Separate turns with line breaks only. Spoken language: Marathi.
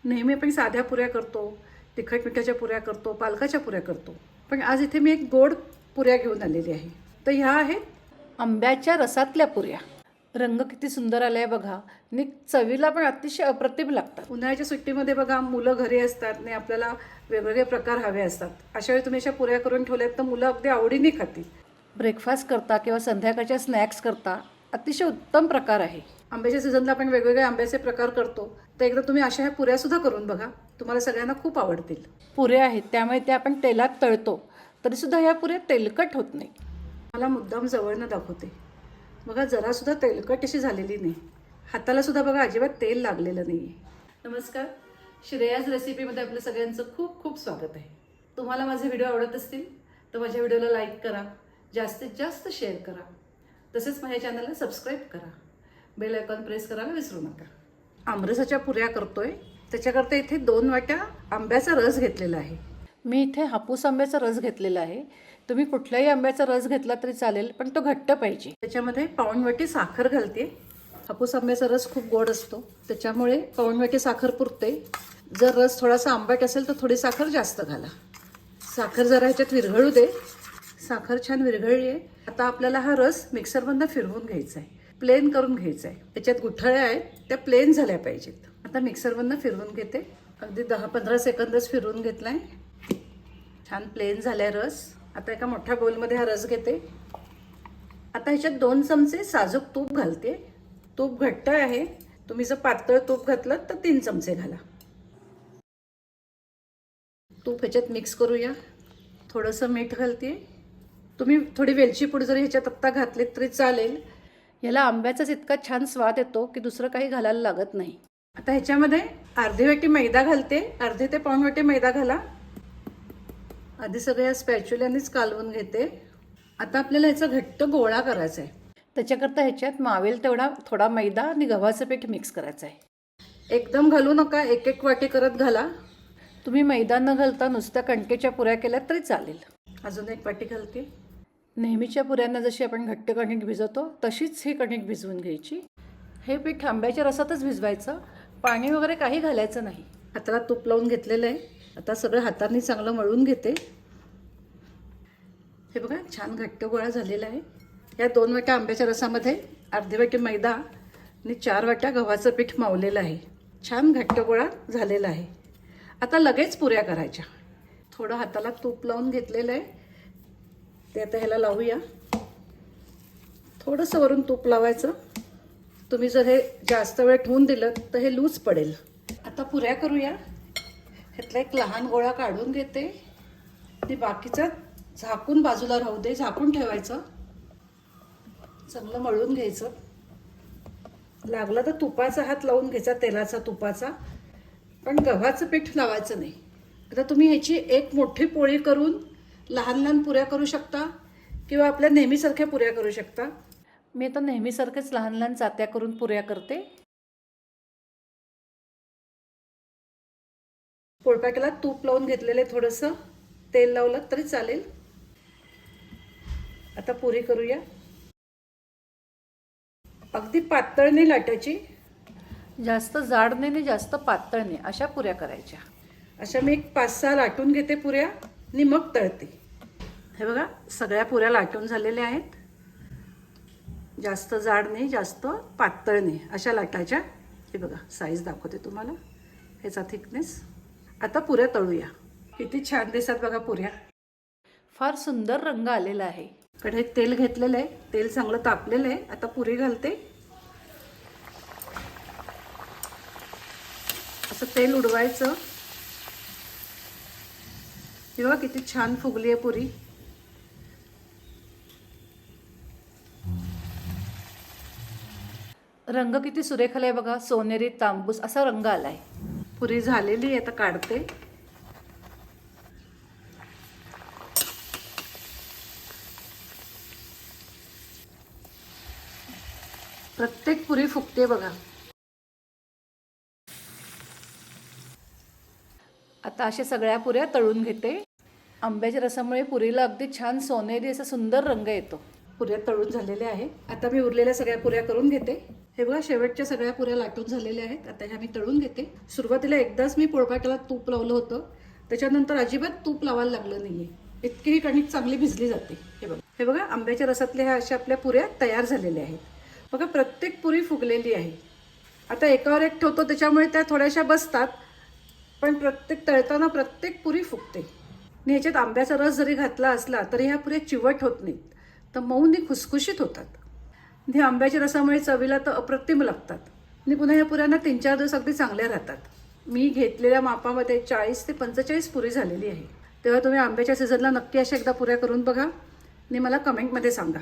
नेहमी आपण साध्या पुऱ्या करतो, तिखट मिठाच्या पुऱ्या करतो, पालकाच्या पुऱ्या करतो. पण आज इथे मी एक गोड पुऱ्या घेऊन आलेली आहे. तर ह्या आहेत आंब्याच्या रसातल्या पुऱ्या. रंग किती सुंदर आलाय बघा आणि चवीला पण अतिशय अप्रतिम लागतात. उन्हाळ्याच्या सुट्टीमध्ये बघा मुलं घरी असतात आणि आपल्याला वेगवेगळे प्रकार हवे असतात. अशा वेळी तुम्ही अशा पुऱ्या करून ठेवल्यात तर मुलं अगदी आवडीने खातील. ब्रेकफास्ट करता किंवा संध्याकाळच्या स्नॅक्स करता अतिशय उत्तम प्रकार आहे. आंब्याच्या सीझनला आपण वेगवेगळे आंब्याचे प्रकार करतो. तर एकदा तुम्ही अशा ह्या पुऱ्या सुद्धा करून बघा, तुम्हाला सगळ्यांना खूप आवडतील. पुऱ्या आहेत त्यामुळे त्या आपण तेलात तळतो तरी सुद्धा ह्या पुऱ्या तेलकट होत नाही. मला मुद्दाम जवळनं दाखवते बघा, जरासुद्धा तेलकट अशी झालेली नाही. हाताला सुद्धा बघा अजिबात तेल लागलेलं नाही आहे. नमस्कार, श्रेयाज रेसिपीमध्ये आपलं सगळ्यांचं खूप खूप स्वागत आहे. तुम्हाला माझे व्हिडिओ आवडत असतील तर माझ्या व्हिडिओला लाईक करा, जास्तीत जास्त शेअर करा, तसेच माझ्या चॅनलला सबस्क्राईब करा, बेल आयकॉन प्रेस करायला विसरू नका. आमरसाच्या पुऱ्या करतोय, त्याच्याकरता इथे 2 वाट्या आंब्याचा रस घेतलेला आहे. मी इथे हापूस आंब्याचा रस घेतलेला आहे. तुम्ही कुठल्याही आंब्याचा रस घेतला तरी चालेल, पण तो घट्ट पाहिजे. त्याच्यामध्ये 1 वाटी साखर घालते. हापूस आंब्याचा रस खूप गोड असतो, त्याच्यामुळे 1 वाटी साखर पुरते. जर रस थोडासा आंबट असेल तर थोडी साखर जास्त घाला. साखर जरा ह्याच्यात विरघळू दे. साखर छान विरघळली आहे. आता आपल्याला हा रस मिक्सरमधनं फिरवून घ्यायचा आहे, प्लेन करून घ्यायचा आहे. त्याच्यात गुठळ्या आहेत त्या प्लेन झाल्या पाहिजेत. आता मिक्सरमधनं फिरवून घेते. अगदी 10-15 सेकंदच फिरवून घेतलाय. छान प्लेन झालाय रस. आता एका मोठ्या बोलमध्ये हा रस घेते. आता ह्याच्यात 2 चमचे साजूक तूप घालते. तूप घट्ट आहे, तुम्ही जर पातळ तूप घातलं तर 3 चमचे घाला. तूप ह्याच्यात मिक्स करूया. थोडंसं मीठ घालते. तुम्ही थोडी वेलची पूड जरी ह्याच्यात आत्ता घातलीत तरी चालेल. याला आंब्याचाच इतका छान स्वाद येतो की दुसरं काही घालायला लागत नाही. आता ह्याच्यामध्ये अर्धी वाटी मैदा घालते. अर्धी ते 1 वाटी मैदा घाला. आधी सगळ्या स्पॅच्युल्यानेच कालवून घेते. आता आपल्याला ह्याचा घट्ट गोळा करायचा आहे. त्याच्याकरता ह्याच्यात मावेल तेवढा थोडा मैदा आणि गव्हाचं पीठ मिक्स करायचं आहे. एकदम घालू नका, 1-1 वाटी करत घाला. तुम्ही मैदा न घालता नुसत्या कणकेच्या पुऱ्या केल्या तरी चालेल. अजून 1 वाटी घालते. नेहमीच्या पुऱ्यांना जशी आपण घट्ट कणिक भिजवतो तशीच ही कणिक भिजवून घ्यायची. हे पीठ आंब्याच्या रसातच भिजवायचं, पाणी वगैरे काही घालायचं नाही. हाताला तूप लावून घेतलेलं आहे. आता सगळं हातांनी चांगलं मळून घेते. हे बघा छान घट्ट गोळा झालेला आहे. या 2 वाट्या आंब्याच्या रसामध्ये अर्धी वाटी मैदा आणि 4 वाट्या गव्हाचं पीठ मावलेलं आहे. छान घट्ट गोळा झालेला आहे. आता लगेच पुऱ्या करायच्या. थोडं हाताला तूप लावून घेतलेलं आहे, ते आता ह्याला लावूया. थोडंसं वरून तूप लावायचं. तुम्ही जर हे जास्त वेळ ठेवून दिलं तर हे लूज पडेल. आता पुऱ्या करूया. ह्यातला एक लहान गोळा काढून घेते आणि बाकीचा झाकून बाजूला राहू दे. झाकून ठेवायचं. चांगलं मळून घ्यायचं. लागलं तर तुपाचा हात लावून घ्यायचा, तेलाचा तुपाचा, पण गव्हाचं पीठ लावायचं नाही. आता तुम्ही ह्याची एक मोठी पोळी करून लहान लहान पुऱ्या करू शकता किंवा आपल्या नेहमीसारख्या पुऱ्या करू शकता. मी आता नेहमीसारखेच लहान लहान चात्या करून पुऱ्या करते. पोळपाटाला तूप लावून घेतलेले, थोडंसं तेल लावलं तरी चालेल. आता पुरी करूया. अगदी पातळ नाही लाटायची, जास्त जाड नाही जास्त पातळ नाही, अशा पुऱ्या करायच्या. अशा मी 5-6 लाटून घेते पुऱ्या आणि मग तळते. हे बघा सगळ्या पुऱ्या लाटून झालेल्या आहेत. जास्त जाड नाही जास्त पातळ नाही, अशा लाटायच्या. हे बघा साईज दाखवते तुम्हाला, ह्याचा थिकनेस. आता पुऱ्या तळूया. किती छान दिसतात बघा पुऱ्या. फार सुंदर रंग आलेला आहे. कढईत तेल घेतलेलं आहे, तेल चांगलं तापलेलं आहे. आता पुरी घालते. असं तेल उडवायचं. हे बघा किती छान फुगली आहे पुरी. रंग किती सुरेख आलाय बघा, सोनेरी तांबूस असा रंग आलाय. पुरी झालेली आहे, आता काढते. प्रत्येक पुरी फुगते बघा. आता अशा सगळ्या पुऱ्या तळून घेते. आंब्याच्या रसामुळे पुरीला अगदी छान सोनेरी असा सुंदर रंग येतो. पुऱ्या तळून झालेल्या आहे. आता मी उरलेल्या सगळ्या पुऱ्या करून घेते. हे बघा शेवटच्या सगळ्या पुऱ्या लाटून झालेल्या आहेत. आता ह्या मी तळून घेते. सुरुवातीला एकदाच मी पोळपाटाला तूप लावलं होतं, त्याच्यानंतर अजिबात तूप लावायला लागलं नाहीये. इतकी ही कणिक चांगली भिजली जाते. हे बघा आंब्याच्या रसातल्या ह्या अशा आपल्या पुऱ्या तयार झालेल्या आहेत. बघा प्रत्येक पुरी फुगलेली आहे. आता एकावर एक ठेवतो त्याच्यामुळे त्या थोड्याशा बसतात, पण प्रत्येक तळताना प्रत्येक पुरी फुगते. आणि ह्याच्यात आंब्याचा रस जरी घातला असला तरी ह्या पुऱ्या चिवट होत नाहीत, तर मऊनी खुसखुशीत होतात. हे आंब्याच्या रसामुळे चवीला तर अप्रतिम लागतात. आणि पुन्हा ह्या पुऱ्यांना 3-4 दिवस अगदी चांगल्या राहतात. मी घेतलेल्या मापामध्ये 40 ते 45 पुरी झालेली आहे. तेव्हा तुम्ही आंब्याच्या सीझनला नक्की अशा एकदा पुऱ्या करून बघा आणि मला कमेंटमध्ये सांगा.